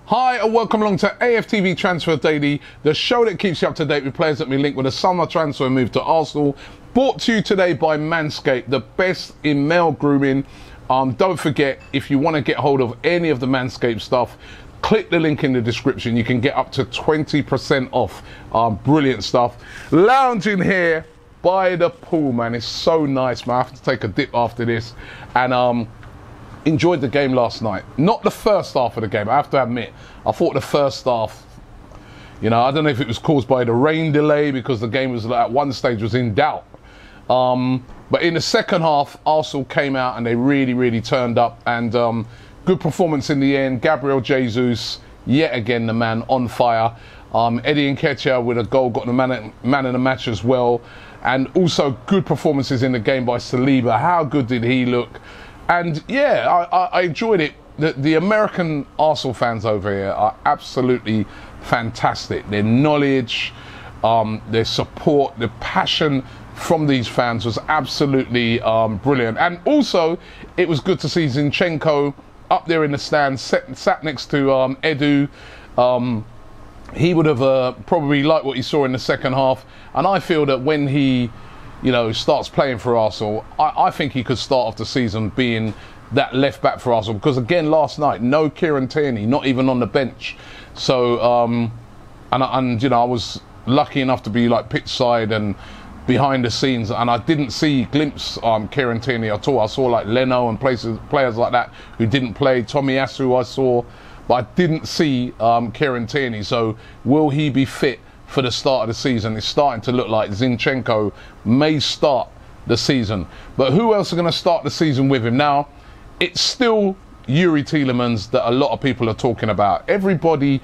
Hi and welcome along to AFTV Transfer Daily, the show that keeps you up to date with players that we link with a summer transfer move to Arsenal. Brought to you today by Manscaped, the best in male grooming. Don't forget, if you want to get hold of any of the Manscaped stuff, click the link in the description. You can get up to 20% off. Brilliant stuff. Lounging here by the pool, man. It's so nice, man. I have to take a dip after this. And enjoyed the game last night. Not the first half of the game, I have to admit. I thought the first half, I don't know if it was caused by the rain delay because the game was at one stage was in doubt. But in the second half, Arsenal came out and they really turned up, and good performance in the end. Gabriel Jesus, yet again the man on fire. Eddie Nketiah with a goal, got the man of the match as well. And also good performances in the game by Saleem. How good did he look? And yeah, I enjoyed it. The American Arsenal fans over here are absolutely fantastic. Their knowledge, their support, the passion from these fans was absolutely brilliant. And also, it was good to see Zinchenko up there in the stands, sat next to Edu. He would have probably liked what he saw in the second half. And I feel that when he starts playing for Arsenal, I think he could start off the season being that left back for Arsenal, because again last night no Kieran Tierney, not even on the bench. So I was lucky enough to be like pitch side and behind the scenes, and I didn't glimpse Kieran Tierney at all. I saw like Leno and players like that who didn't play. Tomiyasu I saw, but I didn't see Kieran Tierney. So will he be fit for the start of the season? It's starting to look like Zinchenko may start the season. But who else are going to start the season with him? Now, it's still Youri Tielemans that a lot of people are talking about. Everybody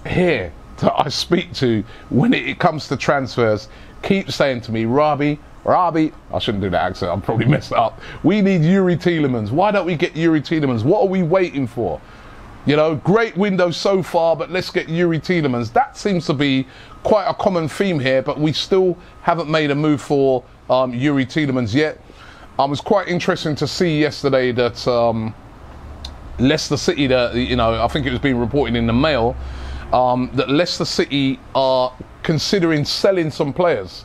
here that I speak to when it comes to transfers keeps saying to me, Robbie, I shouldn't do that accent, I'm probably messed up. We need Youri Tielemans. Why don't we get Youri Tielemans? What are we waiting for? Great window so far, but let's get Youri Tielemans. That seems to be quite a common theme here, but we still haven't made a move for Youri Tielemans yet. It was quite interesting to see yesterday that Leicester City, I think it was being reported in the Mail, that Leicester City are considering selling some players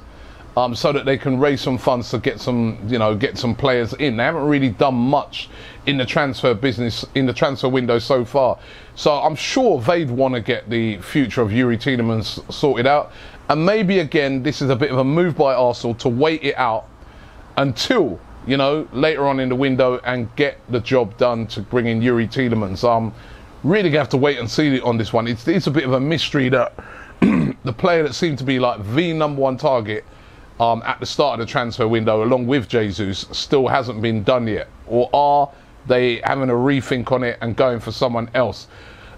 so that they can raise some funds to get some players in. They haven't really done much in the transfer business, in the transfer window so far. So I'm sure they'd want to get the future of Youri Tielemans sorted out. And maybe again, this is a bit of a move by Arsenal to wait it out until, later on in the window and get the job done to bring in Youri Tielemans. Really going to have to wait and see on this one. It's a bit of a mystery that the player that seemed to be like the #1 target at the start of the transfer window, along with Jesus, still hasn't been done yet. Or are they having a rethink on it and going for someone else?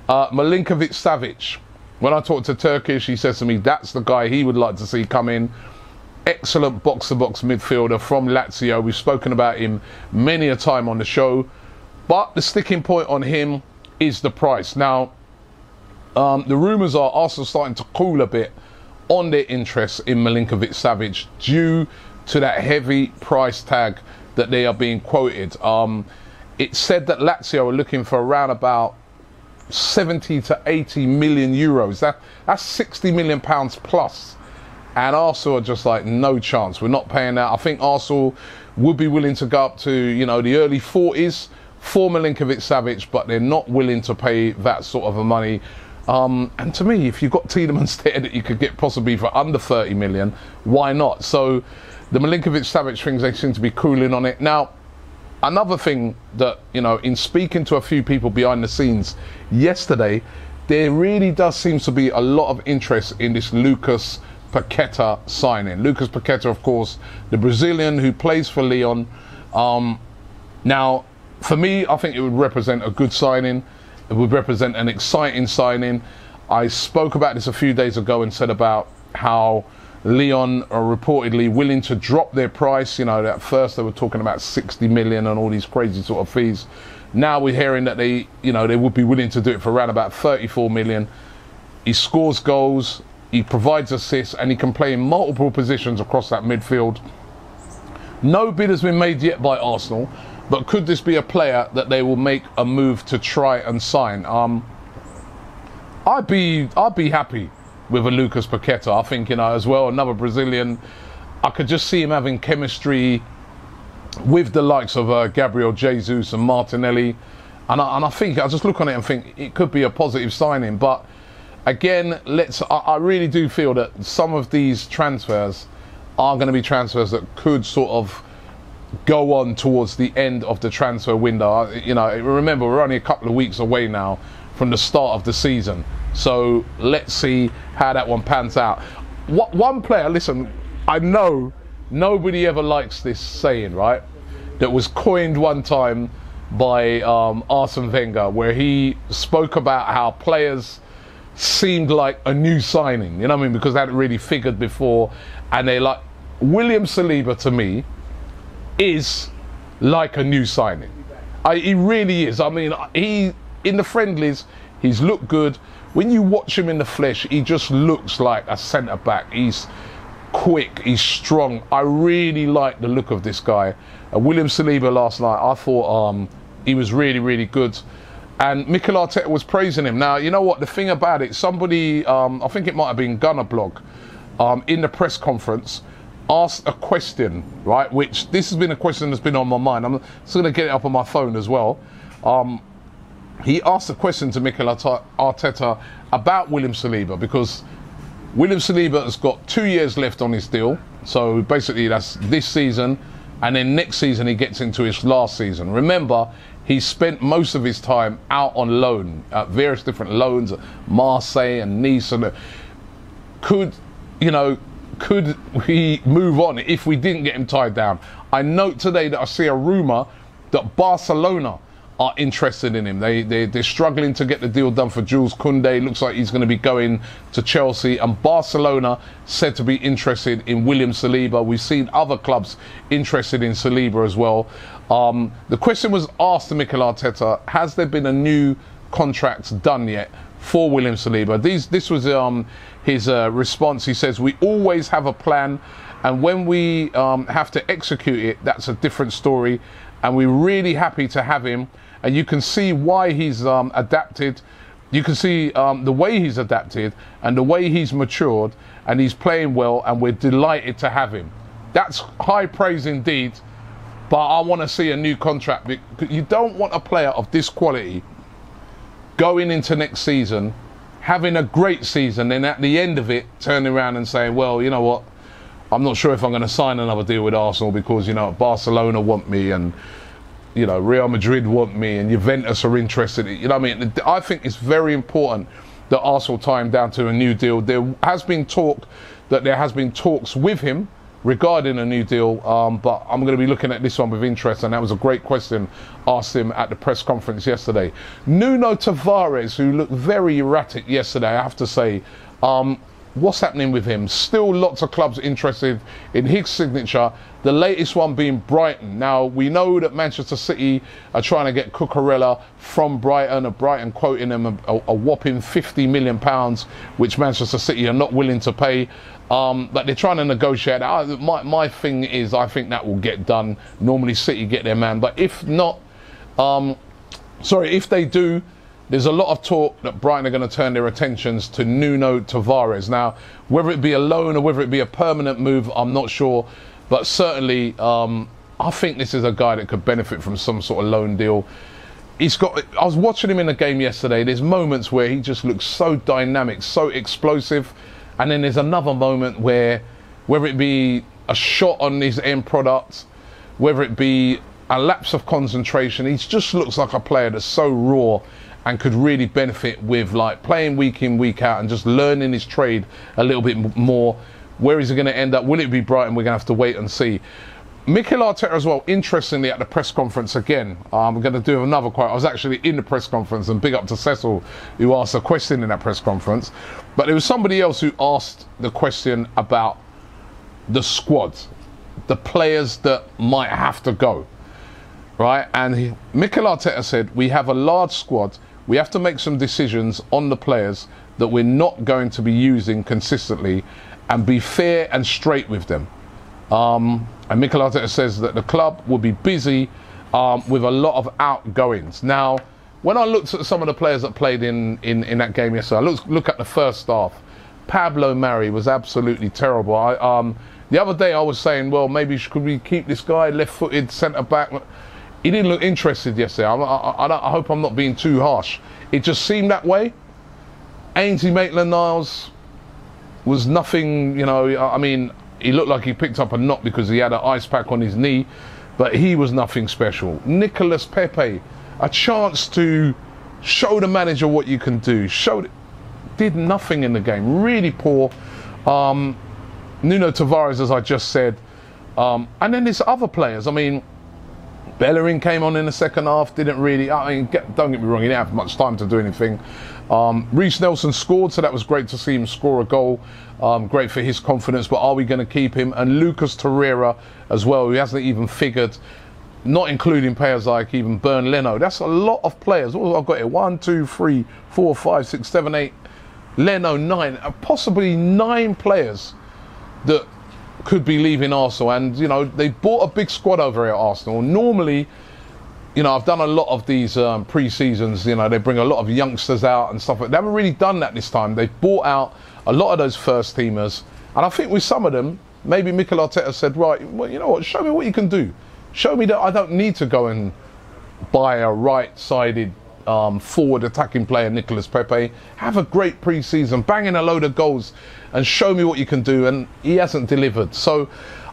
Milinkovic-Savic, when I talk to Turkish, he says to me that's the guy he would like to see come in. Excellent box-to-box midfielder from Lazio. We've spoken about him many a time on the show. But the sticking point on him is the price. Now, the rumours are Arsenal starting to cool a bit on their interest in Milinkovic-Savic due to that heavy price tag that they are being quoted. It's said that Lazio are looking for around about 70 to 80 million euros. That's 60 million pounds plus. And Arsenal are just like, no chance. We're not paying that. I think Arsenal would be willing to go up to, the early 40s for Milinkovic-Savic, but they're not willing to pay that sort of a money. And to me, if you've got Tielemans there that you could get possibly for under 30 million, why not? So the Milinkovic-Savic things, they seem to be cooling on it. Now, another thing that, in speaking to a few people behind the scenes yesterday, there really does seem to be a lot of interest in this Lucas Paqueta signing. Lucas Paqueta, of course, the Brazilian who plays for Lyon. Now, for me, I think it would represent a good signing. It would represent an exciting signing. I spoke about this a few days ago and said about how Lyon are reportedly willing to drop their price. At first they were talking about 60 million and all these crazy sort of fees. Now we're hearing that they would be willing to do it for around about 34 million. He scores goals, he provides assists, and he can play in multiple positions across that midfield. No bid has been made yet by Arsenal, but could this be a player that they will make a move to try and sign? I'd be happy with a Lucas Paqueta. I think, you know, as well, another Brazilian. I could just see him having chemistry with the likes of Gabriel Jesus and Martinelli, and I think I just look on it and think it could be a positive signing. But again, I really do feel that some of these transfers are going to be transfers that could sort of go on towards the end of the transfer window. You know, remember, we're only a couple of weeks away now from the start of the season, so let's see how that one pans out. One player, listen, I know nobody ever likes this saying, right, that was coined one time by Arsene Wenger, where he spoke about how players seemed like a new signing, you know what I mean, because they hadn't really figured before. And they like, William Saliba to me is like a new signing. He really is. I mean, he, in the friendlies, he's looked good. When you watch him in the flesh, he just looks like a centre back. He's quick, he's strong. I really like the look of this guy. William Saliba last night, I thought he was really, really good. And Mikel Arteta was praising him. Now, you know what, the thing about it, somebody, I think it might have been Gunner Blog, in the press conference, asked a question, right, which this has been a question that's been on my mind. I'm still going to get it up on my phone as well. He asked a question to Mikel Arteta about William Saliba, because William Saliba has got 2 years left on his deal. So basically that's this season, and then next season he gets into his last season. Remember, he spent most of his time out on loan at various different loans at Marseille and Nice. And could we move on if we didn't get him tied down? I note today that I see a rumour that Barcelona are interested in him. They're struggling to get the deal done for Jules Koundé. Looks like he's going to be going to Chelsea, and Barcelona said to be interested in William Saliba. We've seen other clubs interested in Saliba as well. The question was asked to Mikel Arteta: has there been a new contract done yet for William Saliba? This was his response. He says, "We always have a plan, and when we have to execute it, that's a different story. And we're really happy to have him." And you can see why he's adapted. You can see the way he's adapted and the way he's matured, and he's playing well, and we're delighted to have him. That's high praise indeed, but I want to see a new contract, because you don't want a player of this quality going into next season, having a great season, then at the end of it, turning around and saying, well, you know what, I'm not sure if I'm going to sign another deal with Arsenal because, you know, Barcelona want me, and, you know, Real Madrid want me, and Juventus are interested. You know what I mean? I think it's very important that Arsenal tie him down to a new deal. There has been talk that there has been talks with him regarding a new deal, but I'm going to be looking at this one with interest, and that was a great question asked him at the press conference yesterday. Nuno Tavares, who looked very erratic yesterday, I have to say, what's happening with him? Still lots of clubs interested in his signature, the latest one being Brighton. Now, we know that Manchester City are trying to get Cucurella from Brighton, and Brighton quoting him a whopping £50 million, which Manchester City are not willing to pay. But they're trying to negotiate. My thing is, I think that will get done. Normally City get their man, but if not, if they do, there's a lot of talk that Brighton are going to turn their attentions to Nuno Tavares. Now, whether it be a loan or whether it be a permanent move, I'm not sure. But certainly, I think this is a guy that could benefit from some sort of loan deal. I was watching him in the game yesterday. There's moments where he just looks so dynamic, so explosive. And then there's another moment where, whether it be a shot on his end product, whether it be a lapse of concentration, he just looks like a player that's so raw and could really benefit with like playing week in, week out, and just learning his trade a little bit more. Where is he going to end up? Will it be Brighton? We're going to have to wait and see. Mikel Arteta as well, interestingly, at the press conference again, I'm going to do another quote. I was actually in the press conference, and big up to Cecil, who asked a question in that press conference. But there was somebody else who asked the question about the squad, the players that might have to go, right? And Mikel Arteta said, we have a large squad. We have to make some decisions on the players that we're not going to be using consistently, and be fair and straight with them. And Mikel Arteta says that the club will be busy with a lot of outgoings. Now, when I looked at some of the players that played in that game yesterday, I look at the first half. Pablo Mari was absolutely terrible. The other day I was saying, well, maybe could we keep this guy left-footed centre back? He didn't look interested yesterday. I hope I'm not being too harsh. It just seemed that way. Ainsley Maitland-Niles was nothing, you know. I mean, he looked like he picked up a knot because he had an ice pack on his knee, but he was nothing special. Nicolas Pepe, a chance to show the manager what you can do. Did nothing in the game. Really poor. Nuno Tavares, as I just said. And then there's other players. I mean, Bellerin came on in the second half, didn't really, I mean, don't get me wrong, he didn't have much time to do anything. Reece Nelson scored, so that was great to see him score a goal. Great for his confidence, but are we going to keep him? And Lucas Torreira as well, who hasn't even figured, not including players like even Bern Leno. That's a lot of players. What have I got here? 1, 2, 3, 4, 5, 6, 7, 8. Leno, 9. Possibly 9 players that could be leaving Arsenal. And, you know, they bought a big squad over here at Arsenal. Normally, you know, I've done a lot of these pre-seasons. You know, they bring a lot of youngsters out and stuff. They haven't really done that this time. They've bought out a lot of those first-teamers. And I think with some of them, maybe Mikel Arteta said, right, well, you know what, show me what you can do. Show me that I don't need to go and buy a right-sided forward attacking player, Nicolas Pepe. Have a great pre-season, bang in a load of goals and show me what you can do. And he hasn't delivered. So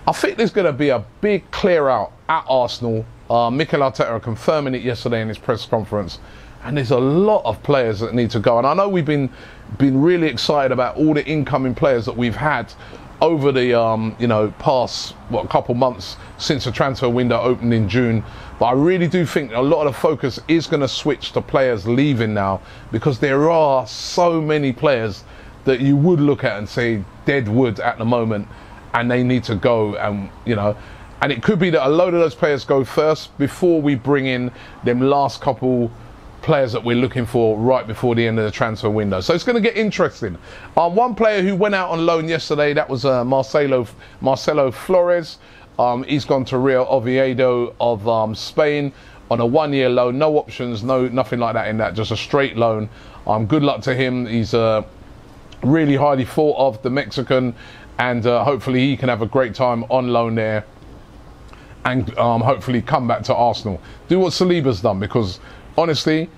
I think there's going to be a big clear out at Arsenal. Mikel Arteta confirming it yesterday in his press conference. And there's a lot of players that need to go. And I know we've been really excited about all the incoming players that we've had over the you know, past couple months since the transfer window opened in June. But I really do think a lot of the focus is going to switch to players leaving now, because there are so many players that you would look at and say Deadwood at the moment, and they need to go. And you know, and it could be that a load of those players go first before we bring in them last couple players that we're looking for right before the end of the transfer window. So it's going to get interesting. One player who went out on loan yesterday, that was Marcelo Flores. He's gone to Real Oviedo of Spain on a 1-year loan, no options, nothing like that in that, just a straight loan. Good luck to him. He's really highly thought of, the Mexican, and hopefully he can have a great time on loan there and hopefully come back to Arsenal. Do what Saleem's done, because honestly,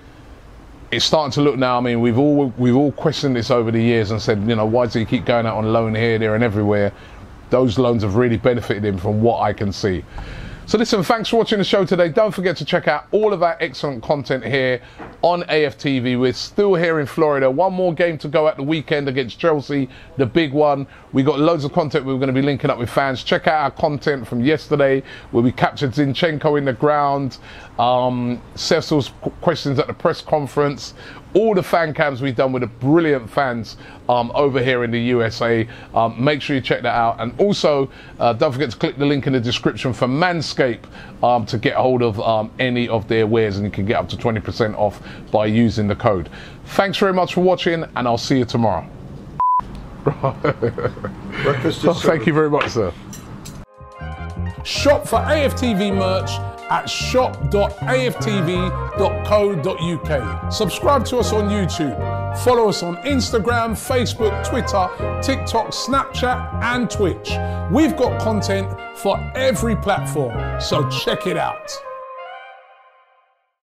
it's starting to look now. I mean, we've all questioned this over the years and said, you know, why does he keep going out on loan here, there, and everywhere? Those loans have really benefited him from what I can see. So listen, thanks for watching the show today. Don't forget to check out all of our excellent content here on AFTV. We're still here in Florida. One more game to go at the weekend against Chelsea, the big one. We got loads of content we're going to be linking up with fans. Check out our content from yesterday where we captured Zinchenko in the ground, Cecil's questions at the press conference, all the fan cams we've done with the brilliant fans over here in the USA. Make sure you check that out. And also, don't forget to click the link in the description for Manscaped to get hold of any of their wares, and you can get up to 20% off by using the code. Thanks very much for watching, and I'll see you tomorrow. Thank you very much, sir. Shop for AFTV merch at shop.aftv.co.uk. Subscribe to us on YouTube. Follow us on Instagram, Facebook, Twitter, TikTok, Snapchat, and Twitch. We've got content for every platform, so check it out.